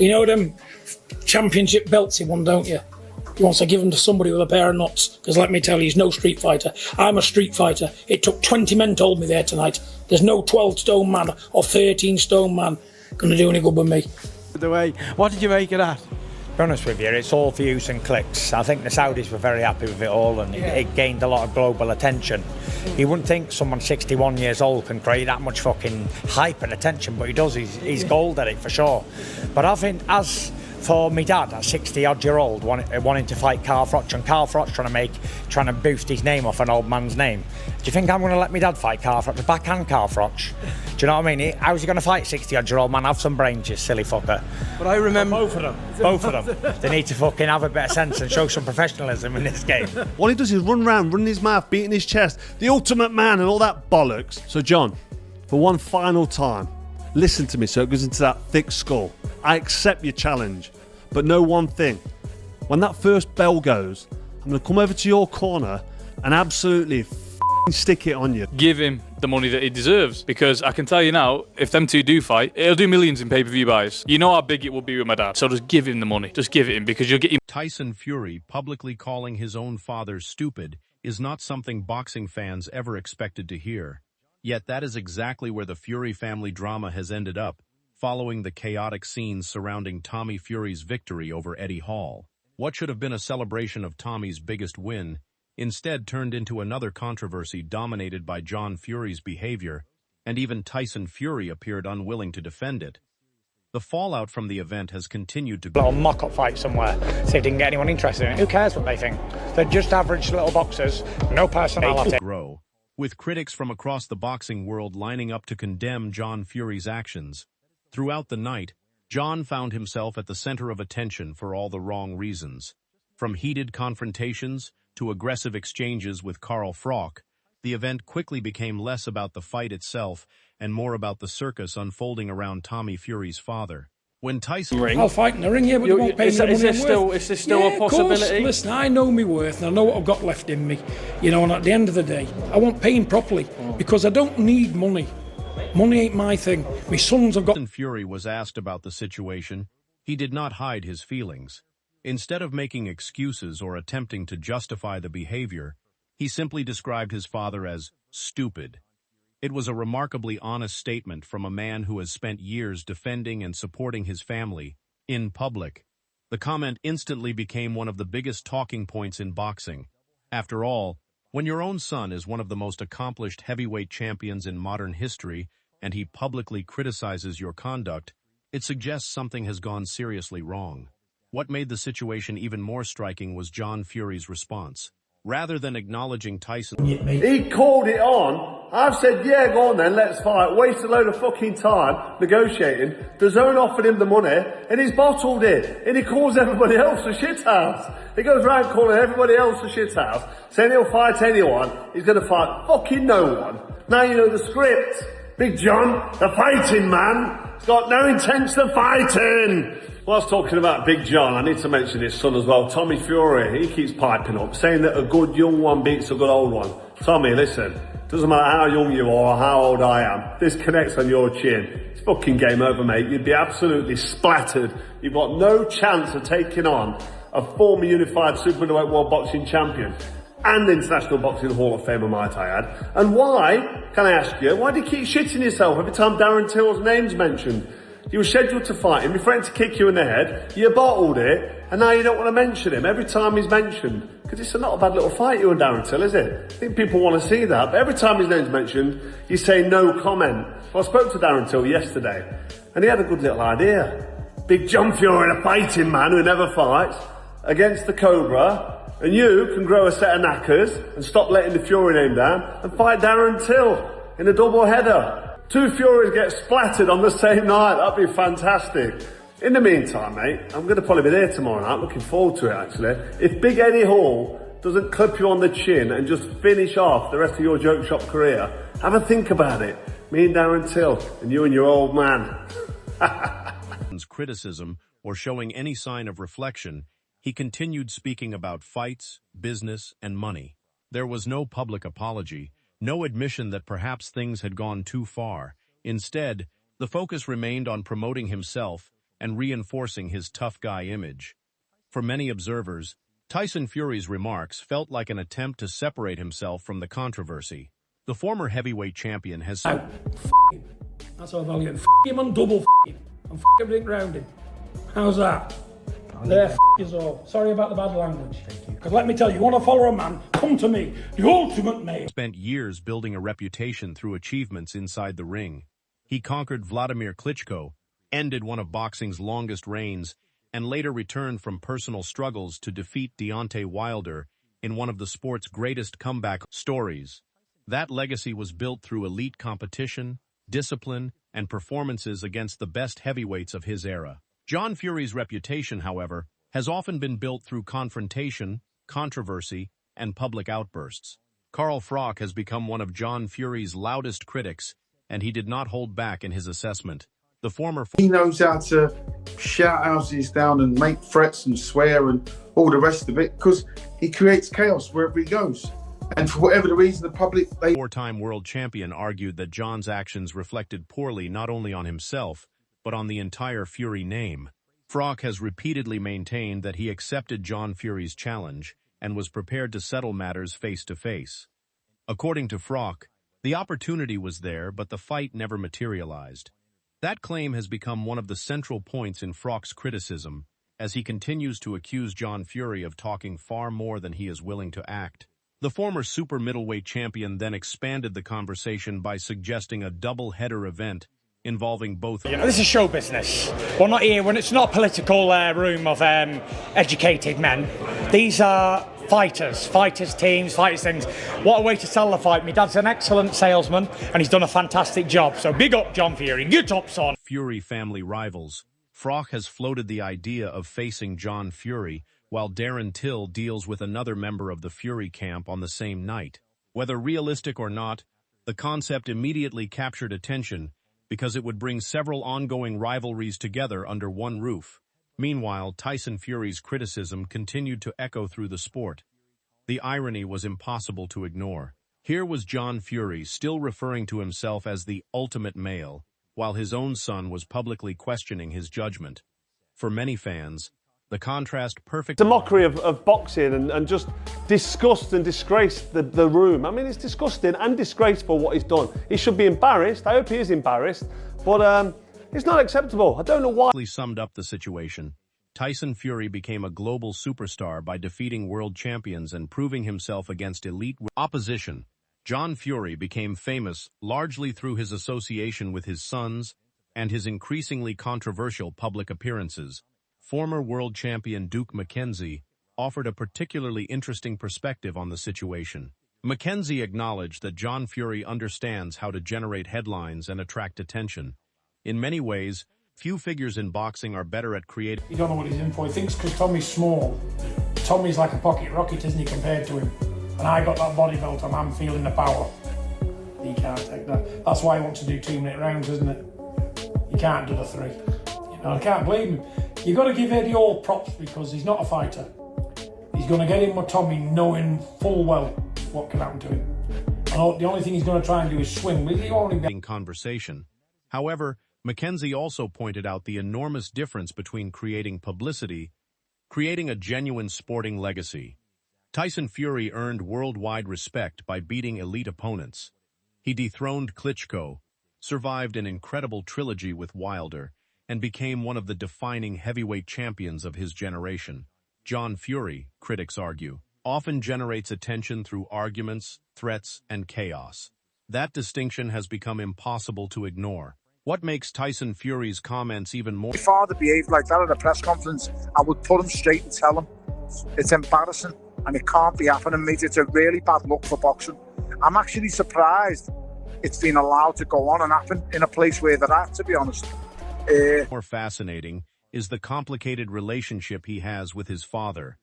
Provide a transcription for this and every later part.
You know them championship belts he won, don't you? He wants to give them to somebody with a pair of nuts, because let me tell you, he's no street fighter. I'm a street fighter. It took 20 men to hold me there tonight. There's no 12-stone man or 13-stone man going to do any good with me. The way, what did you make of that? To be honest with you, it's all views and clicks. I think the Saudis were very happy with it all, and it gained a lot of global attention. You wouldn't think someone 61 years old can create that much fucking hype and attention, but he does. He's gold at it for sure. But I think, as for me dad, at 60-odd-year-old, wanting to fight Carl Froch, and Carl Froch trying to boost his name off an old man's name. Do you think I'm going to let me dad fight Carl Froch, backhand Carl Froch? Do you know what I mean? How's he going to fight 60-odd-year-old man? Have some brains, you silly fucker. But I remember... Both of them. They need to fucking have a bit of sense and show some professionalism in this game. All he does is run around, running his mouth, beating his chest, the ultimate man and all that bollocks. So John, for one final time, listen to me so it goes into that thick skull. I accept your challenge, but know one thing. When that first bell goes, I'm going to come over to your corner and absolutely stick it on you. Give him the money that he deserves, because I can tell you now, if them two do fight, it'll do millions in pay-per-view buys. You know how big it will be with my dad, so just give him the money. Just give it him, because you'll get him. Tyson Fury publicly calling his own father stupid is not something boxing fans ever expected to hear. Yet that is exactly where the Fury family drama has ended up, following the chaotic scenes surrounding Tommy Fury's victory over Eddie Hall. What should have been a celebration of Tommy's biggest win instead turned into another controversy dominated by John Fury's behavior, and even Tyson Fury appeared unwilling to defend it. The fallout from the event has continued to Little mock-up fight somewhere, see if they can get anyone interested in it. Who cares what they think? They're just average little boxers, no personality. grow, with critics from across the boxing world lining up to condemn John Fury's actions. Throughout the night, John found himself at the center of attention for all the wrong reasons. From heated confrontations to aggressive exchanges with Carl Froch, the event quickly became less about the fight itself and more about the circus unfolding around Tommy Fury's father. When Tyson... I'll fight in the ring, yeah, but you won't pay me the money I'm worth. Is this still a possibility? Of course. Listen, I know me worth and I know what I've got left in me. You know, and at the end of the day, I want paying properly because I don't need money. Money ain't my thing. My sons have got... Tyson Fury was asked about the situation. He did not hide his feelings. Instead of making excuses or attempting to justify the behavior, he simply described his father as stupid. It was a remarkably honest statement from a man who has spent years defending and supporting his family in public. The comment instantly became one of the biggest talking points in boxing. After all, when your own son is one of the most accomplished heavyweight champions in modern history and he publicly criticizes your conduct, it suggests something has gone seriously wrong. What made the situation even more striking was John Fury's response. Rather than acknowledging Tyson... He called it on. I've said, yeah, go on then, let's fight. Waste a load of fucking time negotiating. The zone offered him the money and he's bottled it. And he calls everybody else a shithouse. He goes round calling everybody else a shithouse, saying he'll fight anyone. He's going to fight fucking no one. Now you know the script. Big John, the fighting man, has got no intention of fighting. Whilst talking about Big John, I need to mention his son as well, Tommy Fury. He keeps piping up, saying that a good young one beats a good old one. Tommy, listen, doesn't matter how young you are or how old I am, this connects on your chin. It's fucking game over, mate. You'd be absolutely splattered. You've got no chance of taking on a former unified super middleweight world boxing champion and International Boxing Hall of Famer, might I add. And why, can I ask you, why do you keep shitting yourself every time Darren Till's name's mentioned? You were scheduled to fight him, he threatened to kick you in the head, you bottled it, and now you don't want to mention him every time he's mentioned. Because it's not a bad little fight, you and Darren Till, is it? I think people want to see that, but every time his name's mentioned, you say no comment. Well, I spoke to Darren Till yesterday, and he had a good little idea. Big John Fury, a fighting man who never fights, against the Cobra, and you can grow a set of knackers and stop letting the Fury name down and fight Darren Till in a double header. Two Furies get splattered on the same night. That'd be fantastic. In the meantime, mate, I'm going to probably be there tomorrow night. Looking forward to it, actually. If Big Eddie Hall doesn't clip you on the chin and just finish off the rest of your joke shop career, have a think about it. Me and Darren Till, and you and your old man. Criticism or showing any sign of reflection, he continued speaking about fights, business, and money. There was no public apology, no admission that perhaps things had gone too far. Instead, the focus remained on promoting himself and reinforcing his tough guy image. For many observers, Tyson Fury's remarks felt like an attempt to separate himself from the controversy. The former heavyweight champion has... Now, him. That's how I value it. Him and double him. And everything round him. How's that? There, is all. Sorry about the bad language. Thank you. Because let me tell you want to follow a man, come to me, the ultimate male. Spent years building a reputation through achievements inside the ring. He conquered Vladimir Klitschko, ended one of boxing's longest reigns, and later returned from personal struggles to defeat Deontay Wilder in one of the sport's greatest comeback stories. That legacy was built through elite competition, discipline, and performances against the best heavyweights of his era. John Fury's reputation, however, has often been built through confrontation, controversy, and public outbursts. Carl Froch has become one of John Fury's loudest critics, and he did not hold back in his assessment. The former... He knows how to shout houses down and make threats and swear and all the rest of it because he creates chaos wherever he goes. And for whatever the reason, the public... Four-time world champion argued that John's actions reflected poorly not only on himself, but on the entire Fury name. Froch has repeatedly maintained that he accepted John Fury's challenge and was prepared to settle matters face-to-face. According to Froch, the opportunity was there, but the fight never materialized. That claim has become one of the central points in Froch's criticism, as he continues to accuse John Fury of talking far more than he is willing to act. The former super middleweight champion then expanded the conversation by suggesting a double-header event involving both... This is show business. We're not here when it's not a political room of educated men. These are fighters teams, fighters things. What a way to sell the fight. My dad's an excellent salesman and he's done a fantastic job. So big up, John Fury. Get up, son. Fury family rivals. Froch has floated the idea of facing John Fury, while Darren Till deals with another member of the Fury camp on the same night. Whether realistic or not, the concept immediately captured attention because it would bring several ongoing rivalries together under one roof. Meanwhile, Tyson Fury's criticism continued to echo through the sport. The irony was impossible to ignore. Here was John Fury still referring to himself as the ultimate male, while his own son was publicly questioning his judgment. For many fans, the contrast perfectly... It's a mockery of boxing and just disgust and disgrace the room. I mean, it's disgusting and disgraceful what he's done. He should be embarrassed. I hope he is embarrassed. But it's not acceptable. I don't know why. Summed up the situation. Tyson Fury became a global superstar by defeating world champions and proving himself against elite opposition. John Fury became famous largely through his association with his sons and his increasingly controversial public appearances. Former world champion Duke McKenzie offered a particularly interesting perspective on the situation. McKenzie acknowledged that John Fury understands how to generate headlines and attract attention. In many ways, few figures in boxing are better at creating... You don't know what he's in for. He thinks because Tommy's small, Tommy's like a pocket rocket, isn't he, compared to him? And I got that body belt and I'm feeling the power. He can't take that. That's why he wants to do 2-minute rounds, isn't it? You can't do the 3. You know, I can't blame him. You've got to give Eddie all props because he's not a fighter. He's going to get in with Tommy knowing full well what can happen to him. And the only thing he's going to try and do is swing. Will he only be... conversation. However, McKenzie also pointed out the enormous difference between creating publicity, creating a genuine sporting legacy. Tyson Fury earned worldwide respect by beating elite opponents. He dethroned Klitschko, survived an incredible trilogy with Wilder, and became one of the defining heavyweight champions of his generation. John Fury, critics argue, often generates attention through arguments, threats, and chaos. That distinction has become impossible to ignore. What makes Tyson Fury's comments even more... If my father behaved like that at a press conference, I would put him straight and tell him. It's embarrassing and it can't be happening, mate. It's a really bad look for boxing. I'm actually surprised it's been allowed to go on and happen in a place where they're at, to be honest. More fascinating is the complicated relationship he has with his father.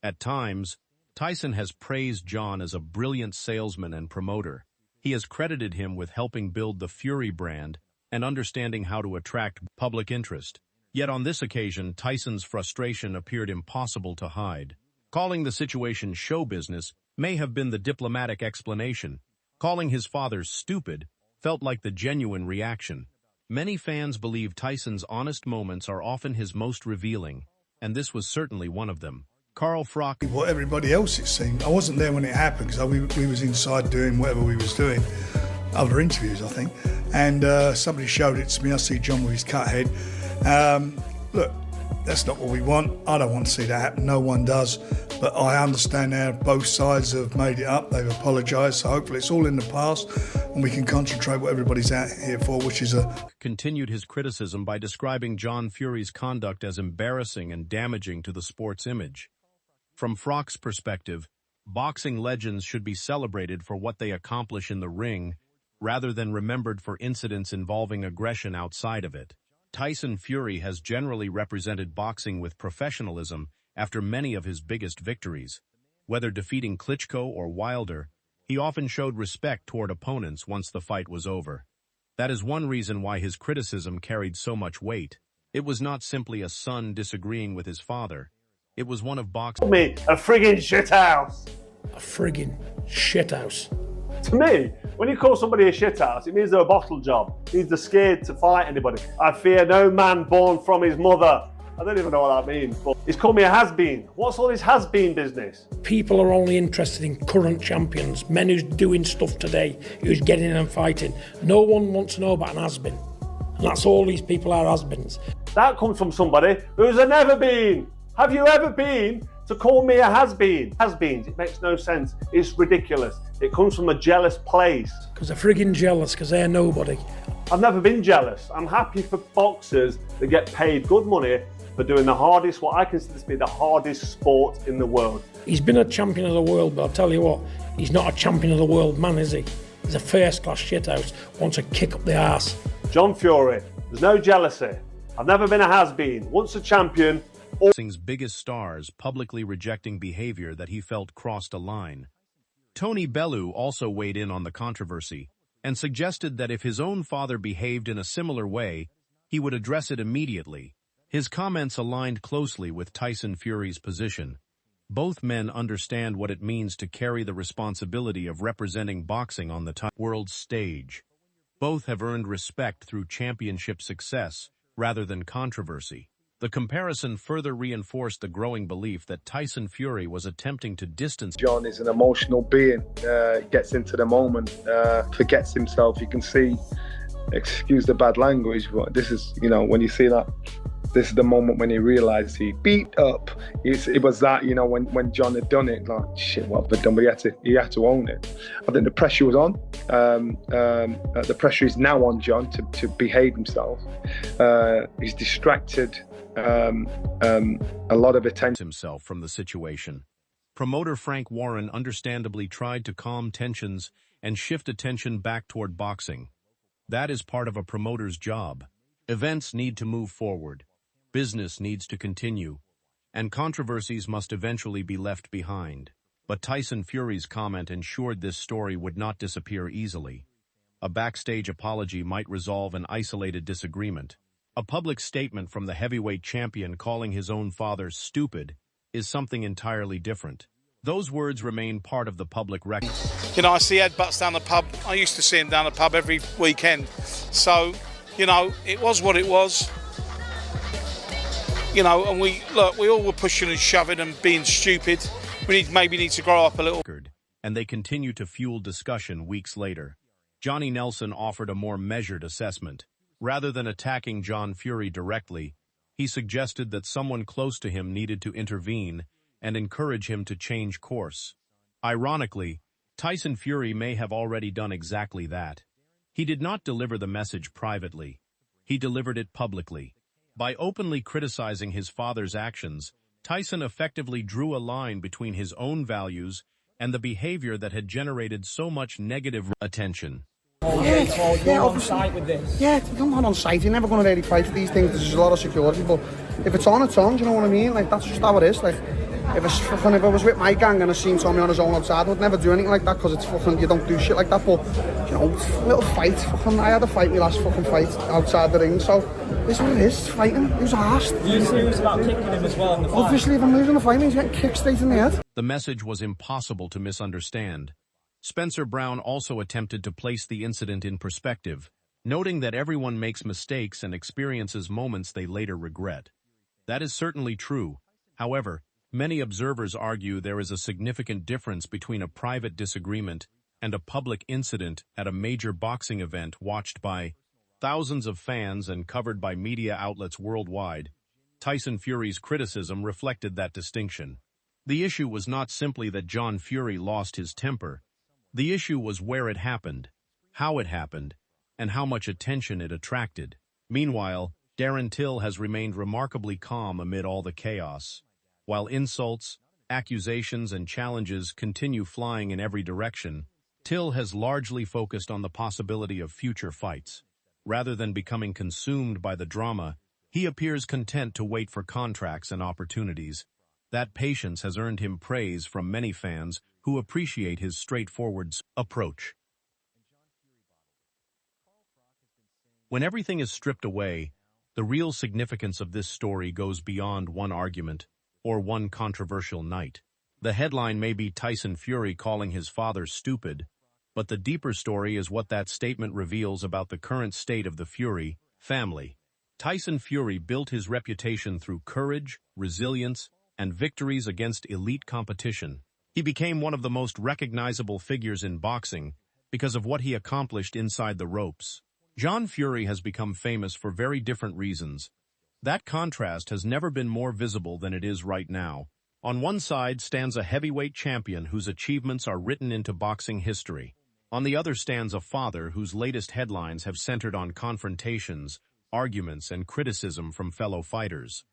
At times, Tyson has praised John as a brilliant salesman and promoter. He has credited him with helping build the Fury brand and understanding how to attract public interest. Yet on this occasion, Tyson's frustration appeared impossible to hide. Calling the situation show business may have been the diplomatic explanation. Calling his father stupid felt like the genuine reaction. Many fans believe Tyson's honest moments are often his most revealing, and this was certainly one of them. Carl Froch. What everybody else, it seemed. I wasn't there when it happened because we was inside doing whatever we was doing, other interviews, I think. And somebody showed it to me. I see John with his cut head. Look, that's not what we want. I don't want to see that happen. No one does. But I understand now both sides have made it up. They've apologised. So hopefully it's all in the past and we can concentrate what everybody's out here for, which is continued his criticism by describing John Fury's conduct as embarrassing and damaging to the sport's image. From Froch's perspective, boxing legends should be celebrated for what they accomplish in the ring rather than remembered for incidents involving aggression outside of it. Tyson Fury has generally represented boxing with professionalism after many of his biggest victories. Whether defeating Klitschko or Wilder, he often showed respect toward opponents once the fight was over. That is one reason why his criticism carried so much weight. It was not simply a son disagreeing with his father. It was one of boxing. Me, a friggin' shithouse. A friggin' shithouse. To me, when you call somebody a shithouse, it means they're a bottle job. It means they're scared to fight anybody. I fear no man born from his mother. I don't even know what that means, but he's called me a has-been. What's all this has-been business? People are only interested in current champions, men who's doing stuff today, who's getting in and fighting. No one wants to know about an has-been. And that's all these people are, has-beens. That comes from somebody who's a never-been. Have you ever been to call me a has-been? Has-beens, it makes no sense. It's ridiculous. It comes from a jealous place. Because they're friggin' jealous, because they're nobody. I've never been jealous. I'm happy for boxers that get paid good money for doing the hardest, what I consider to be the hardest sport in the world. He's been a champion of the world, but I'll tell you what, he's not a champion of the world man, is he? He's a first-class shithouse, wants to kick up the arse. John Fury, there's no jealousy. I've never been a has-been. Once a champion. Boxing's biggest stars publicly rejecting behavior that he felt crossed a line. Tony Bellew also weighed in on the controversy and suggested that if his own father behaved in a similar way, he would address it immediately. His comments aligned closely with Tyson Fury's position. Both men understand what it means to carry the responsibility of representing boxing on the world stage. Both have earned respect through championship success rather than controversy. The comparison further reinforced the growing belief that Tyson Fury was attempting to distance. John is an emotional being, gets into the moment, forgets himself. You can see, excuse the bad language, but this is, when you see that, this is the moment when he realised he beat up. It was that, when John had done it, like, shit, what have I done? But he had to own it. I think the pressure was on. The pressure is now on John to behave himself. He's distracted. A lot of attention himself from the situation. Promoter Frank Warren understandably tried to calm tensions and shift attention back toward boxing. That is part of a promoter's job. Events need to move forward. Business needs to continue, and controversies must eventually be left behind. But Tyson Fury's comment ensured this story would not disappear easily. A backstage apology might resolve an isolated disagreement. A public statement from the heavyweight champion calling his own father stupid is something entirely different. Those words remain part of the public record. I see Ed Butts down the pub. I used to see him down the pub every weekend. So, it was what it was. And we all were pushing and shoving and being stupid. We maybe need to grow up a little. And they continue to fuel discussion weeks later. Johnny Nelson offered a more measured assessment. Rather than attacking John Fury directly, he suggested that someone close to him needed to intervene and encourage him to change course. Ironically, Tyson Fury may have already done exactly that. He did not deliver the message privately. He delivered it publicly. By openly criticizing his father's actions, Tyson effectively drew a line between his own values and the behavior that had generated so much negative attention. Yeah, obviously. Yeah, I'm not on site. You're never going to really fight for these things. There's a lot of security, but if it's on, it's on. Do you know what I mean? Like, that's just how it is. Like, if I was with my gang and I seen Tommy on his own outside, I would never do anything like that because it's fucking, you don't do shit like that. But, little fight. Fucking, I had a fight, my last fucking fight outside the ring. So, this is what it is. It's fighting. He was arsed. You serious about kicking him as well in the fight? Obviously, if I'm losing the fight, he's getting kicked straight in the head. The message was impossible to misunderstand. Spencer Brown also attempted to place the incident in perspective, noting that everyone makes mistakes and experiences moments they later regret. That is certainly true. However, many observers argue there is a significant difference between a private disagreement and a public incident at a major boxing event watched by thousands of fans and covered by media outlets worldwide. Tyson Fury's criticism reflected that distinction. The issue was not simply that John Fury lost his temper. The issue was where it happened, how it happened, and how much attention it attracted. Meanwhile, Darren Till has remained remarkably calm amid all the chaos. While insults, accusations, and challenges continue flying in every direction, Till has largely focused on the possibility of future fights. Rather than becoming consumed by the drama, he appears content to wait for contracts and opportunities. That patience has earned him praise from many fans who appreciate his straightforward approach. When everything is stripped away, the real significance of this story goes beyond one argument or one controversial night. The headline may be Tyson Fury calling his father stupid, but the deeper story is what that statement reveals about the current state of the Fury family. Tyson Fury built his reputation through courage, resilience, and victories against elite competition. He became one of the most recognizable figures in boxing because of what he accomplished inside the ropes. John Fury has become famous for very different reasons. That contrast has never been more visible than it is right now. On one side stands a heavyweight champion whose achievements are written into boxing history. On the other stands a father whose latest headlines have centered on confrontations, arguments, and criticism from fellow fighters.